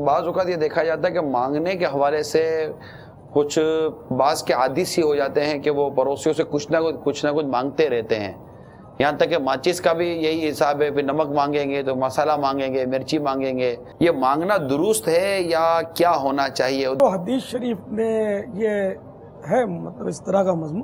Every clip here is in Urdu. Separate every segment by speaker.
Speaker 1: بعض اوقات یہ دیکھا جاتا ہے کہ مانگنے کے حوالے سے کچھ بعض کے عادی سی ہو جاتے ہیں کہ وہ پڑوسیوں سے کچھ نہ کچھ مانگتے رہتے ہیں. یہاں تک کہ ماچس کا بھی یہی حساب ہے، پھر نمک مانگیں گے تو مسالہ مانگیں گے، مرچی مانگیں گے. یہ مانگنا درست ہے یا کیا ہونا چاہیے؟
Speaker 2: تو حدیث شریف میں یہ ہے مطلب اس طرح کا مضمون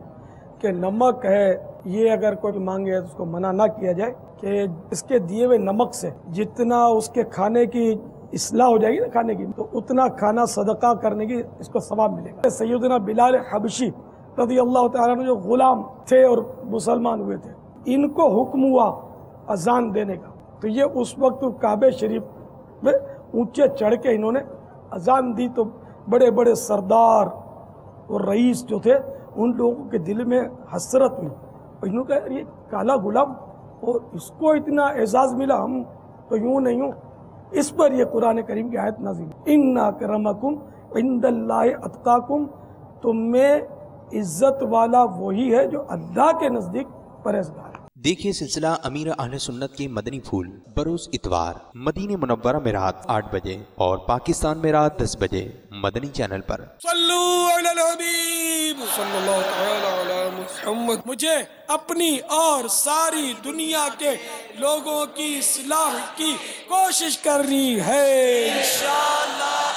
Speaker 2: کہ نمک ہے، یہ اگر کوئی مانگے تو اس کو منع نہ کیا جائے کہ اس کے دیے ہوئے نمک سے جتنا اس کے کھانے کی اصلاح ہو جائے گی نا کھانے کی، تو اتنا کھانا صدقہ کرنے کی اس کو ثواب ملے گا. سیدنا بلال حبشی رضی اللہ تعالیٰ عنہ جو غلام تھے اور مسلمان ہوئے تھے، ان کو حکم ہوا اذان دینے کا، تو یہ اس وقت کعبہ شریف میں اونچے چڑھ کے انہوں نے اذان دی، تو بڑے بڑے سردار اور رئیس جو تھے ان لوگوں کے دل میں حسرت ہوئی، اور انہوں نے کہا یہ کالا غلام اور اس کو اتنا اعزاز ملا، ہم تو یوں نہیں ہوں. اس پر یہ قرآن کریم کی آیت نازل، ان اکرمکم عند اللہ اتقاکم، تم میں عزت والا وہی ہے جو اللہ کے نزدیک پرہیزگار.
Speaker 3: دیکھیے سلسلہ امیر اہل سنت کے مدنی پھول بروز اتوار مدینہ منورہ میں رات 8 بجے اور پاکستان میں رات 10 بجے مدنی چینل پر.
Speaker 2: صلو علی الحبیب صلی اللہ تعالی علی محمد. مجھے اپنی اور ساری دنیا کے لوگوں کی اصلاح کی کوشش کرنی ہے انشاءاللہ.